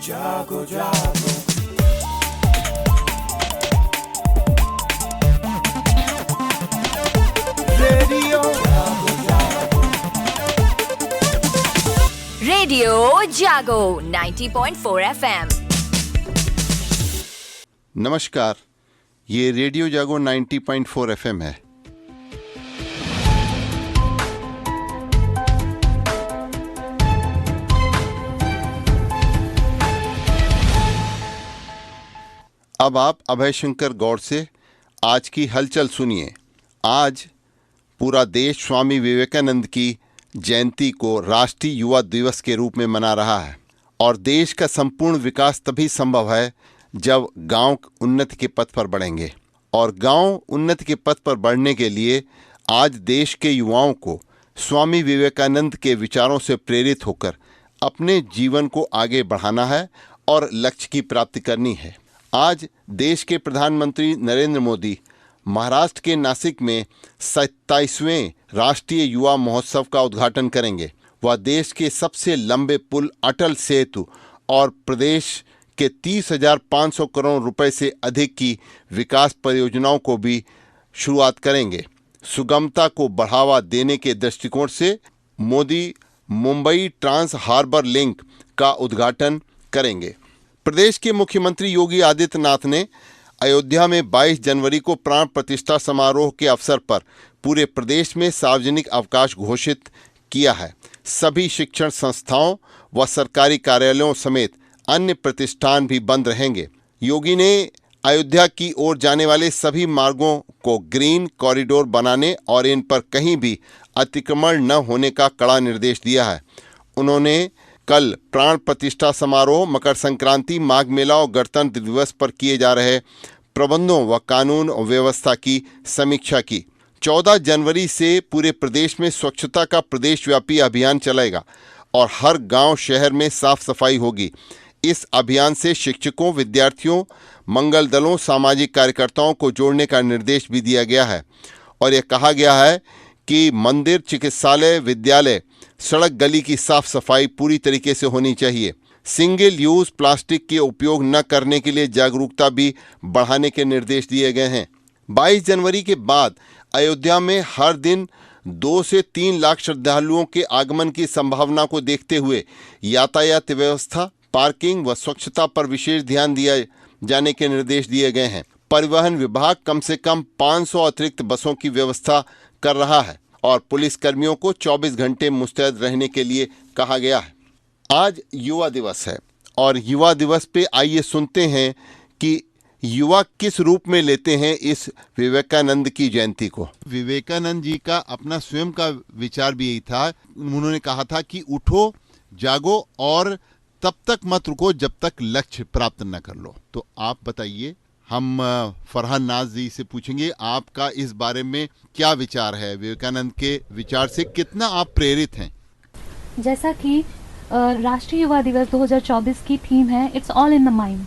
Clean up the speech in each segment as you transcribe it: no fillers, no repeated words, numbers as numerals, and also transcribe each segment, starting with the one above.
जागो जागो रेडियो जागो जागो रेडियो जागो 90.4 FM। नमस्कार, ये रेडियो जागो 90.4 FM है। अब आप अभय शंकर गौड़ से आज की हलचल सुनिए। आज पूरा देश स्वामी विवेकानंद की जयंती को राष्ट्रीय युवा दिवस के रूप में मना रहा है और देश का संपूर्ण विकास तभी संभव है जब गांव उन्नति के पथ पर बढ़ेंगे और गांव उन्नति के पथ पर बढ़ने के लिए आज देश के युवाओं को स्वामी विवेकानंद के विचारों से प्रेरित होकर अपने जीवन को आगे बढ़ाना है और लक्ष्य की प्राप्ति करनी है। आज देश के प्रधानमंत्री नरेंद्र मोदी महाराष्ट्र के नासिक में 27वें राष्ट्रीय युवा महोत्सव का उद्घाटन करेंगे। वह देश के सबसे लंबे पुल अटल सेतु और प्रदेश के 30,500 करोड़ रुपए से अधिक की विकास परियोजनाओं को भी शुरुआत करेंगे। सुगमता को बढ़ावा देने के दृष्टिकोण से Modi Mumbai trans harbour link का उद्घाटन करेंगे। प्रदेश के मुख्यमंत्री योगी आदित्यनाथ ने अयोध्या में 22 जनवरी को प्राण प्रतिष्ठा समारोह के अवसर पर पूरे प्रदेश में सार्वजनिक अवकाश घोषित किया है। सभी शिक्षण संस्थाओं व सरकारी कार्यालयों समेत अन्य प्रतिष्ठान भी बंद रहेंगे। योगी ने अयोध्या की ओर जाने वाले सभी मार्गों को ग्रीन कॉरिडोर बनाने और इन पर कहीं भी अतिक्रमण न होने का कड़ा निर्देश दिया है। उन्होंने कल प्राण प्रतिष्ठा समारोह, मकर संक्रांति, माघ मेला और गणतंत्र दिवस पर किए जा रहे प्रबंधों व कानून और व्यवस्था की समीक्षा की। 14 जनवरी से पूरे प्रदेश में स्वच्छता का प्रदेशव्यापी अभियान चलेगा और हर गांव शहर में साफ सफाई होगी। इस अभियान से शिक्षकों, विद्यार्थियों, मंगल दलों, सामाजिक कार्यकर्ताओं को जोड़ने का निर्देश भी दिया गया है और यह कहा गया है कि मंदिर, चिकित्सालय, विद्यालय, सड़क गली की साफ सफाई पूरी तरीके से होनी चाहिए। सिंगल यूज प्लास्टिक के उपयोग न करने के लिए जागरूकता भी बढ़ाने के निर्देश दिए गए हैं। 22 जनवरी के बाद अयोध्या में हर दिन 2 से 3 लाख श्रद्धालुओं के आगमन की संभावना को देखते हुए यातायात व्यवस्था, पार्किंग व स्वच्छता पर विशेष ध्यान दिया जाने के निर्देश दिए गए हैं। परिवहन विभाग कम से कम 500 अतिरिक्त बसों की व्यवस्था कर रहा है और पुलिस कर्मियों को 24 घंटे मुस्तैद रहने के लिए कहा गया है। आज युवा दिवस है और युवा दिवस पे आइए सुनते हैं कि युवा किस रूप में लेते हैं इस विवेकानंद की जयंती को। विवेकानंद जी का अपना स्वयं का विचार भी यही था। उन्होंने कहा था कि उठो, जागो और तब तक मत रुको जब तक लक्ष्य प्राप्त न कर लो। तो आप बताइए, हम फरहान नाज जी से पूछेंगे आपका इस बारे में क्या विचार है। विवेकानंद के विचार से कितना आप प्रेरित हैं? जैसा कि राष्ट्रीय युवा दिवस 2024 की थीम है, it's all in the mind.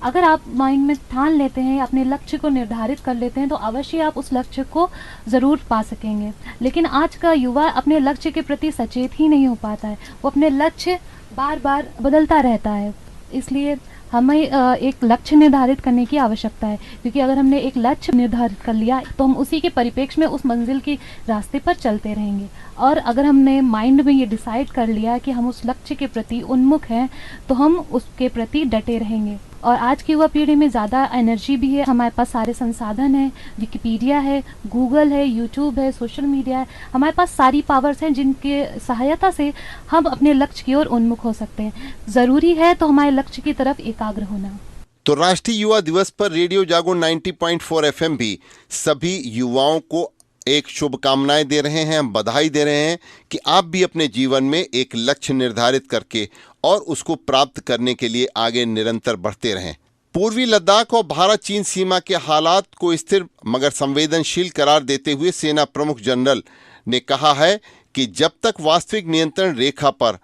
अगर आप माइंड में ठान लेते हैं, अपने लक्ष्य को निर्धारित कर लेते हैं, तो अवश्य आप उस लक्ष्य को ज़रूर पा सकेंगे। लेकिन आज का युवा अपने लक्ष्य के प्रति सचेत ही नहीं हो पाता है। वो अपने लक्ष्य बार बार बदलता रहता है। इसलिए हमें एक लक्ष्य निर्धारित करने की आवश्यकता है, क्योंकि अगर हमने एक लक्ष्य निर्धारित कर लिया तो हम उसी के परिप्रेक्ष्य में उस मंजिल के रास्ते पर चलते रहेंगे। और अगर हमने माइंड में ये डिसाइड कर लिया कि हम उस लक्ष्य के प्रति उन्मुख हैं, तो हम उसके प्रति डटे रहेंगे। और आज की युवा पीढ़ी में ज़्यादा एनर्जी भी है, हमारे पास सारे संसाधन हैं, विकिपीडिया है, गूगल है, यूट्यूब है, सोशल मीडिया है, हमारे पास सारी पावर्स हैं जिनके सहायता से हम अपने लक्ष्य की ओर उन्मुख हो सकते हैं। ज़रूरी है तो हमारे लक्ष्य की तरफ एकाग्र होना। तो राष्ट्रीय युवा दिवस पर रेडियो जागो 90.4 FM भी सभी युवाओं को एक शुभकामनाएं दे रहे हैं, हम बधाई दे रहे हैं कि आप भी अपने जीवन में एक लक्ष्य निर्धारित करके और उसको प्राप्त करने के लिए आगे निरंतर बढ़ते रहें। पूर्वी लद्दाख और भारत चीन सीमा के हालात को स्थिर मगर संवेदनशील करार देते हुए सेना प्रमुख जनरल ने कहा है कि जब तक वास्तविक नियंत्रण रेखा पर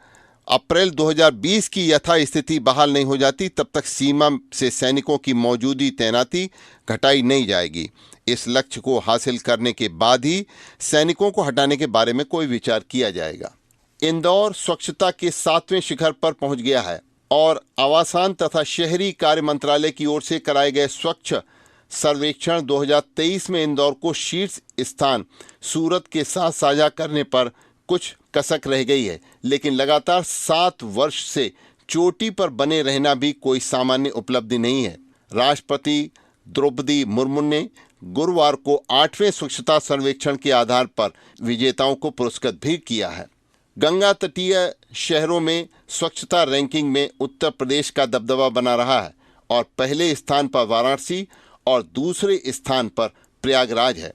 अप्रैल 2020 की यथास्थिति बहाल नहीं हो जाती, तब तक सीमा से सैनिकों की मौजूदी तैनाती घटाई नहीं जाएगी। इस लक्ष्य को हासिल करने के बाद ही सैनिकों को हटाने के बारे में कोई विचार किया जाएगा। इंदौर स्वच्छता के 7वें शिखर पर पहुंच गया है। और आवासन तथा शहरी कार्य मंत्रालय की ओर से कराए गए स्वच्छ सर्वेक्षण 2023 में इंदौर को शीर्ष स्थान सूरत के साथ साझा करने पर कुछ कसक रह गई है, लेकिन लगातार 7 वर्ष से चोटी पर बने रहना भी कोई सामान्य उपलब्धि नहीं है। राष्ट्रपति द्रौपदी मुर्मू ने गुरुवार को 8वें स्वच्छता सर्वेक्षण के आधार पर विजेताओं को पुरस्कृत भी किया है। गंगा तटीय शहरों में स्वच्छता रैंकिंग में उत्तर प्रदेश का दबदबा बना रहा है और पहले स्थान पर वाराणसी और दूसरे स्थान पर प्रयागराज है।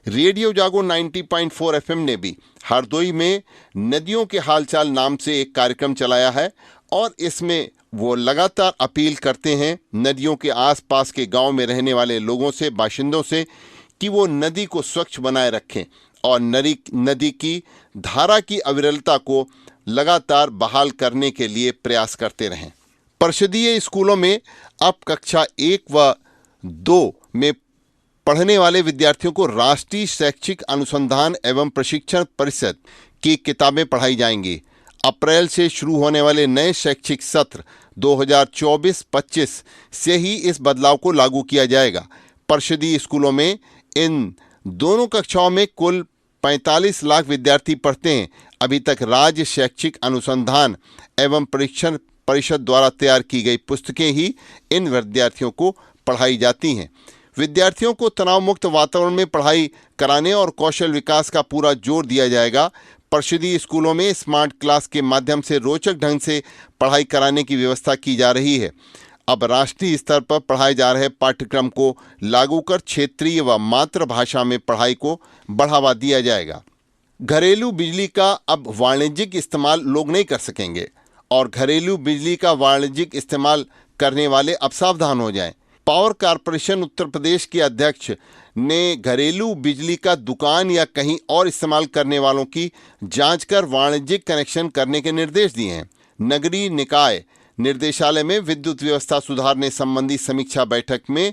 रेडियो जागो 90.4 एफएम ने भी हरदोई में नदियों के हालचाल नाम से एक कार्यक्रम चलाया है और इसमें वो लगातार अपील करते हैं नदियों के आसपास के गांव में रहने वाले लोगों से, बाशिंदों से, कि वो नदी को स्वच्छ बनाए रखें और नदी की धारा की अविरलता को लगातार बहाल करने के लिए प्रयास करते रहें। परिषदीय स्कूलों में अब कक्षा 1 व 2 में पढ़ने वाले विद्यार्थियों को राष्ट्रीय शैक्षिक अनुसंधान एवं प्रशिक्षण परिषद की किताबें पढ़ाई जाएंगी। अप्रैल से शुरू होने वाले नए शैक्षिक सत्र 2024-25 से ही इस बदलाव को लागू किया जाएगा। परिषदीय स्कूलों में इन दोनों कक्षाओं में कुल 45 लाख विद्यार्थी पढ़ते हैं। अभी तक राज्य शैक्षिक अनुसंधान एवं परीक्षण परिषद द्वारा तैयार की गई पुस्तकें ही इन विद्यार्थियों को पढ़ाई जाती हैं। विद्यार्थियों को तनाव मुक्त वातावरण में पढ़ाई कराने और कौशल विकास का पूरा जोर दिया जाएगा। परिषदीय स्कूलों में स्मार्ट क्लास के माध्यम से रोचक ढंग से पढ़ाई कराने की व्यवस्था की जा रही है। अब राष्ट्रीय स्तर पर पढ़ाए जा रहे पाठ्यक्रम को लागू कर क्षेत्रीय व मातृभाषा में पढ़ाई को बढ़ावा दिया जाएगा। घरेलू बिजली का अब वाणिज्यिक इस्तेमाल लोग नहीं कर सकेंगे और घरेलू बिजली का वाणिज्यिक इस्तेमाल करने वाले अब सावधान हो जाएं। पावर कॉरपोरेशन उत्तर प्रदेश के अध्यक्ष ने घरेलू बिजली का दुकान या कहीं और इस्तेमाल करने वालों की जांच कर वाणिज्यिक कनेक्शन करने के निर्देश दिए हैं। नगरीय निकाय निर्देशालय में विद्युत व्यवस्था सुधारने संबंधी समीक्षा बैठक में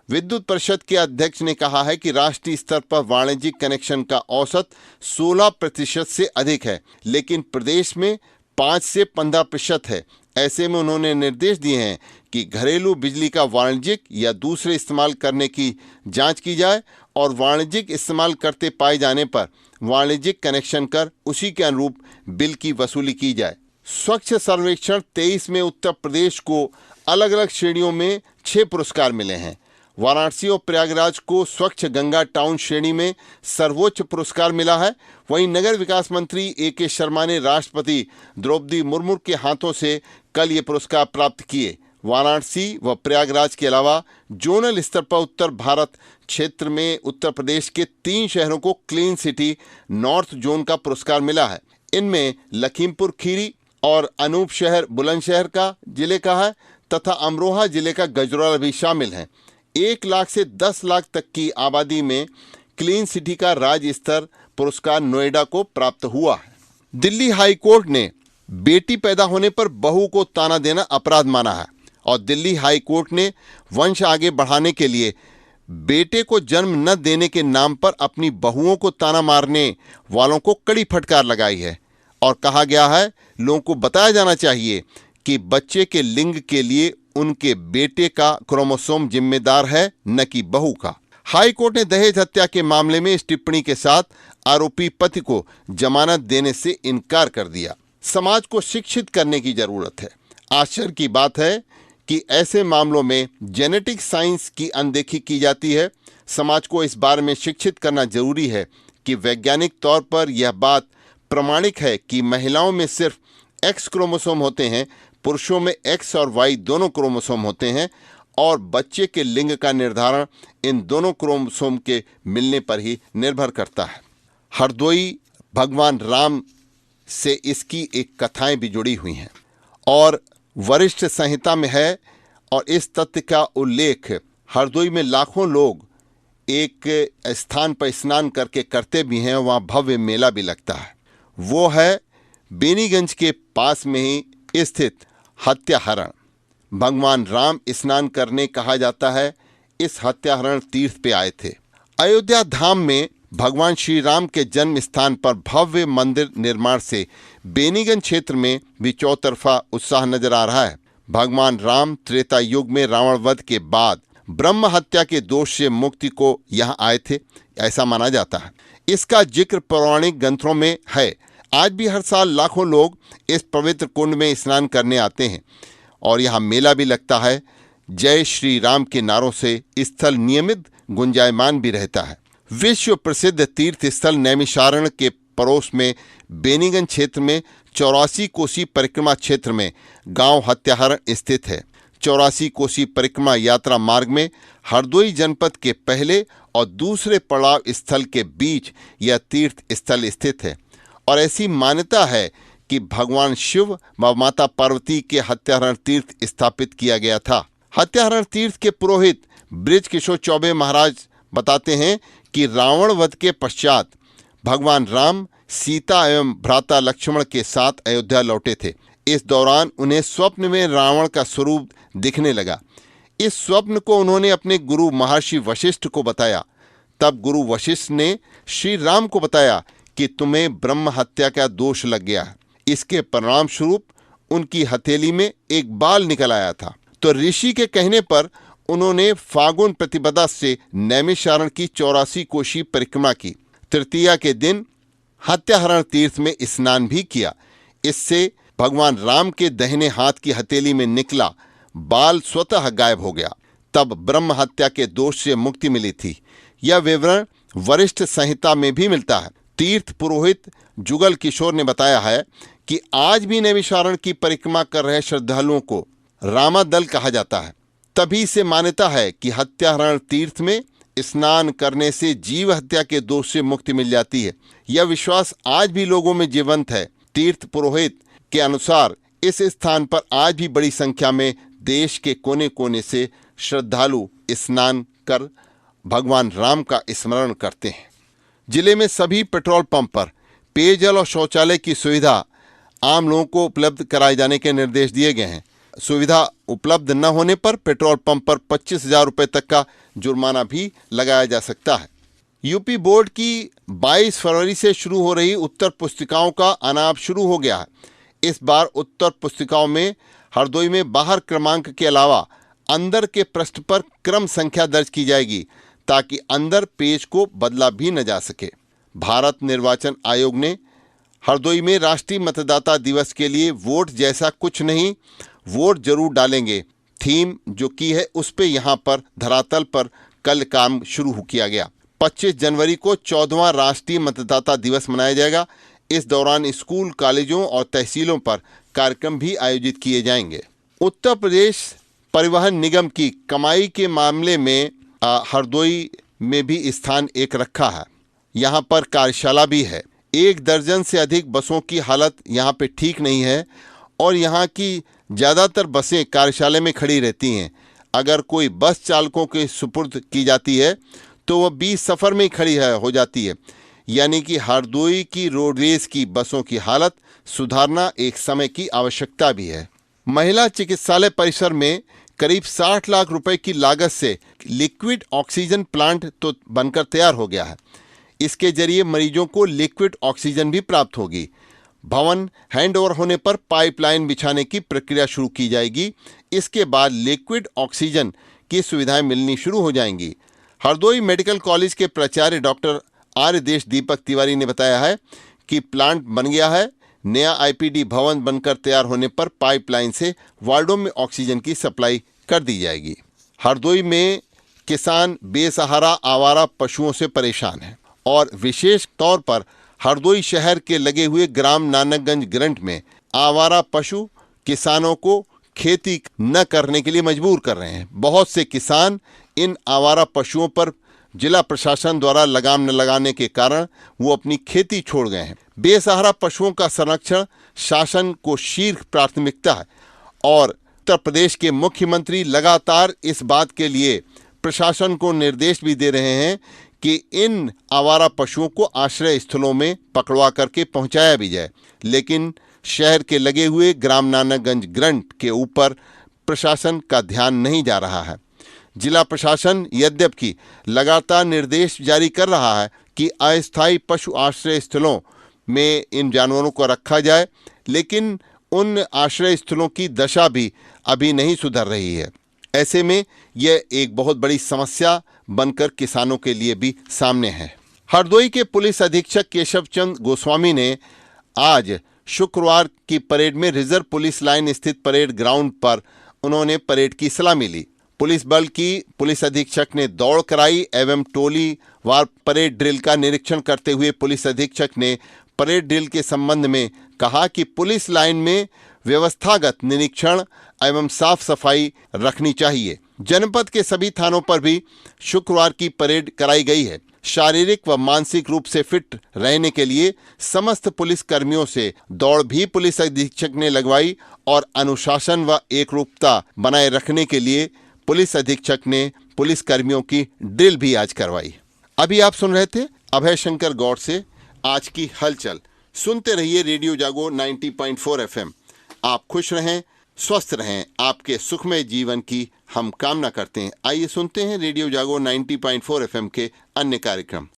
विद्युत परिषद के अध्यक्ष ने कहा है कि राष्ट्रीय स्तर पर वाणिज्यिक कनेक्शन का औसत 16% से अधिक है, लेकिन प्रदेश में 5 से 15% है। ऐसे में उन्होंने निर्देश दिए हैं कि घरेलू बिजली का वाणिज्यिक या दूसरे इस्तेमाल करने की जांच की जाए और वाणिज्यिक इस्तेमाल करते पाए जाने पर वाणिज्यिक कनेक्शन कर उसी के अनुरूप बिल की वसूली की जाए। स्वच्छ सर्वेक्षण 23 में उत्तर प्रदेश को अलग अलग श्रेणियों में 6 पुरस्कार मिले हैं। वाराणसी और प्रयागराज को स्वच्छ गंगा टाउन श्रेणी में सर्वोच्च पुरस्कार मिला है। वहीं नगर विकास मंत्री A.K. शर्मा ने राष्ट्रपति द्रौपदी मुर्मू के हाथों से कल ये पुरस्कार प्राप्त किए। वाराणसी व प्रयागराज के अलावा जोनल स्तर पर उत्तर भारत क्षेत्र में उत्तर प्रदेश के 3 शहरों को क्लीन सिटी नॉर्थ जोन का पुरस्कार मिला है। इनमें लखीमपुर खीरी और अनूप शहर बुलंदशहर का जिले का है तथा अमरोहा जिले का गजरौला भी शामिल है। 1 लाख से 10 लाख तक की आबादी में क्लीन सिटी का राज्य स्तर पुरस्कार नोएडा को प्राप्त हुआ है। दिल्ली हाई कोर्ट ने बेटी पैदा होने पर बहू को ताना देना अपराध माना है और दिल्ली हाई कोर्ट ने वंश आगे बढ़ाने के लिए बेटे को जन्म न देने के नाम पर अपनी बहुओं को ताना मारने वालों को कड़ी फटकार लगाई है और कहा गया है लोगों को बताया जाना चाहिए कि बच्चे के लिंग के लिए उनके बेटे का क्रोमोसोम जिम्मेदार है, न कि बहू का। हाई कोर्ट ने दहेज हत्या के मामले में इस टिप्पणी के साथ आरोपी पति को जमानत देने से इनकार कर दिया। समाज को शिक्षित करने की जरूरत है। आश्चर्य की बात है कि ऐसे मामलों में जेनेटिक साइंस की अनदेखी की जाती है। समाज को इस बारे में शिक्षित करना जरूरी है कि वैज्ञानिक तौर पर यह बात प्रमाणिक है कि महिलाओं में सिर्फ X क्रोमोसोम होते हैं, पुरुषों में X और Y दोनों क्रोमोसोम होते हैं और बच्चे के लिंग का निर्धारण इन दोनों क्रोमोसोम के मिलने पर ही निर्भर करता है। हरदोई भगवान राम से इसकी एक कथाएं भी जुड़ी हुई हैं और वरिष्ठ संहिता में है और इस तथ्य का उल्लेख हरदोई में लाखों लोग एक स्थान पर स्नान करके करते भी हैं। वहाँ भव्य मेला भी लगता है। वो है बेनीगंज के पास में ही स्थित हत्याहरण। भगवान राम स्नान करने कहा जाता है इस हत्याहरण तीर्थ पे आए थे। अयोध्या धाम में भगवान श्री राम के जन्म स्थान पर भव्य मंदिर निर्माण से बेनीगंज क्षेत्र में भी चौतरफा उत्साह नजर आ रहा है। भगवान राम त्रेता युग में रावण वध के बाद ब्रह्म हत्या के दोष से मुक्ति को यहाँ आए थे, ऐसा माना जाता है। इसका जिक्र पौराणिक ग्रंथों में है। आज भी हर साल लाखों लोग इस पवित्र कुंड में स्नान करने आते हैं और यहाँ मेला भी लगता है। जय श्री राम के नारों से स्थल नियमित गुंजायमान भी रहता है। विश्व प्रसिद्ध तीर्थ स्थल नैमिषारण्य के पड़ोस में बेनीगंज क्षेत्र में 84 कोसी परिक्रमा क्षेत्र में गांव हत्याहरण स्थित है। 84 कोसी परिक्रमा यात्रा मार्ग में हरदोई जनपद के पहले और दूसरे पड़ाव स्थल के बीच यह तीर्थ स्थल स्थित है और ऐसी मान्यता है कि भगवान शिव व माता पार्वती के हत्याहरण तीर्थ स्थापित किया गया था। हत्याहरण तीर्थ के पुरोहित बृज किशोर चौबे महाराज बताते हैं कि रावण वध के पश्चात भगवान राम सीता एवं भ्राता लक्ष्मण के साथ अयोध्या लौटे थे। इस दौरान उन्हें स्वप्न में रावण का स्वरूप दिखने लगा। इस स्वप्न को उन्होंने अपने गुरु महर्षि वशिष्ठ को बताया। तब गुरु वशिष्ठ ने श्री राम को बताया कि तुम्हें ब्रह्म हत्या का दोष लग गया है। इसके परिणाम स्वरूप उनकी हथेली में एक बाल निकल आया था। तो ऋषि के कहने पर उन्होंने फागुन प्रतिपदा से नैमिषारण्य की 84 कोसी परिक्रमा की। तृतीया के दिन हत्याहरण तीर्थ में स्नान भी किया। इससे भगवान राम के दाहिने हाथ की हथेली में निकला बाल स्वतः गायब हो गया। तब ब्रह्म हत्या के दोष से मुक्ति मिली थी। यह विवरण वरिष्ठ संहिता में भी मिलता है। तीर्थ पुरोहित जुगल किशोर ने बताया है कि आज भी नैमिषारण्य की परिक्रमा कर रहे श्रद्धालुओं को रामादल कहा जाता है। तभी से मान्यता है कि हत्याहरण तीर्थ में स्नान करने से जीव हत्या के दोष से मुक्ति मिल जाती है। यह विश्वास आज भी लोगों में जीवंत है। तीर्थ पुरोहित के अनुसार इस स्थान पर आज भी बड़ी संख्या में देश के कोने कोने से श्रद्धालु स्नान कर भगवान राम का स्मरण करते हैं। जिले में सभी पेट्रोल पंप पर पेयजल और शौचालय की सुविधा आम लोगों को उपलब्ध कराए जाने के निर्देश दिए गए हैं। सुविधा उपलब्ध न होने पर पेट्रोल पंप पर 25,000 रुपये तक का जुर्माना भी लगाया जा सकता है। यूपी बोर्ड की 22 फरवरी से शुरू हो रही उत्तर पुस्तिकाओं का अनाप शुरू हो गया है। इस बार उत्तर पुस्तिकाओं में हरदोई में बाहर क्रमांक के अलावा अंदर के पृष्ठ पर क्रम संख्या दर्ज की जाएगी ताकि अंदर पेज को बदला भी न जा सके। भारत निर्वाचन आयोग ने हरदोई में राष्ट्रीय मतदाता दिवस के लिए वोट जैसा कुछ नहीं, वोट जरूर डालेंगे थीम जो की है उस पे यहाँ पर धरातल पर कल काम शुरू किया गया। 25 जनवरी को 14वां राष्ट्रीय मतदाता दिवस मनाया जाएगा। इस दौरान स्कूल, कॉलेजों और तहसीलों पर कार्यक्रम भी आयोजित किए जाएंगे। उत्तर प्रदेश परिवहन निगम की कमाई के मामले में हरदोई में भी स्थान एक रखा है। यहाँ पर कार्यशाला भी है। 1 दर्जन से अधिक बसों की हालत यहाँ पे ठीक नहीं है और यहाँ की ज़्यादातर बसें कार्यशाला में खड़ी रहती हैं। अगर कोई बस चालकों के सुपुर्द की जाती है तो वह 20 सफ़र में ही खड़ी हो जाती है। यानी कि हरदोई की रोडवेज की बसों की हालत सुधारना एक समय की आवश्यकता भी है। महिला चिकित्सालय परिसर में करीब 60 लाख रुपए की लागत से लिक्विड ऑक्सीजन प्लांट तो बनकर तैयार हो गया है। इसके जरिए मरीजों को लिक्विड ऑक्सीजन भी प्राप्त होगी। भवन हैंडओवर होने पर पाइपलाइन बिछाने की प्रक्रिया शुरू की जाएगी। इसके बाद लिक्विड ऑक्सीजन की सुविधाएं मिलनी शुरू हो जाएंगी। हरदोई मेडिकल कॉलेज के प्राचार्य डॉक्टर आर्यदेश दीपक तिवारी ने बताया है कि प्लांट बन गया है। नया आईपीडी भवन बनकर तैयार होने पर पाइपलाइन से वार्डों में ऑक्सीजन की सप्लाई कर दी जाएगी। हरदोई में किसान बेसहारा आवारा पशुओं से परेशान हैं और विशेष तौर पर हरदोई शहर के लगे हुए ग्राम नानकगंज ग्रंट में आवारा पशु किसानों को खेती न करने के लिए मजबूर कर रहे हैं। बहुत से किसान इन आवारा पशुओं पर जिला प्रशासन द्वारा लगाम न लगाने के कारण वो अपनी खेती छोड़ गए हैं। बेसहारा पशुओं का संरक्षण शासन को शीर्ष प्राथमिकता है और उत्तर प्रदेश के मुख्यमंत्री लगातार इस बात के लिए प्रशासन को निर्देश भी दे रहे हैं कि इन आवारा पशुओं को आश्रय स्थलों में पकड़वा करके पहुंचाया भी जाए। लेकिन शहर के लगे हुए ग्राम नानकगंज ग्रंट के ऊपर प्रशासन का ध्यान नहीं जा रहा है। जिला प्रशासन यद्यपि लगातार निर्देश जारी कर रहा है कि अस्थायी पशु आश्रय स्थलों में इन जानवरों को रखा जाए, लेकिन उन आश्रय स्थलों की दशा भी अभी नहीं सुधर रही है। ऐसे में यह एक बहुत बड़ी समस्या बनकर किसानों के लिए भी सामने है। हरदोई के पुलिस अधीक्षक केशव चंद गोस्वामी ने आज शुक्रवार की परेड में रिजर्व पुलिस लाइन स्थित परेड ग्राउंड पर उन्होंने परेड की सलामी ली। पुलिस बल की पुलिस अधीक्षक ने दौड़ कराई एवं टोली वार परेड ड्रिल का निरीक्षण करते हुए पुलिस अधीक्षक ने परेड ड्रिल के संबंध में कहा कि पुलिस लाइन में व्यवस्थागत निरीक्षण एवं साफ सफाई रखनी चाहिए। जनपद के सभी थानों पर भी शुक्रवार की परेड कराई गई है। शारीरिक व मानसिक रूप से फिट रहने के लिए समस्त पुलिस कर्मियों से दौड़ भी पुलिस अधीक्षक ने लगवाई और अनुशासन व एकरूपता बनाए रखने के लिए पुलिस अधीक्षक ने पुलिस कर्मियों की ड्रिल भी आज करवाई। अभी आप सुन रहे थे अभय शंकर गौड़ से आज की हलचल। सुनते रहिए रेडियो जागो 90.4 FM। आप खुश रहें, स्वस्थ रहें, आपके सुखमय जीवन की हम कामना करते हैं। आइए सुनते हैं रेडियो जागो 90.4 FM के अन्य कार्यक्रम।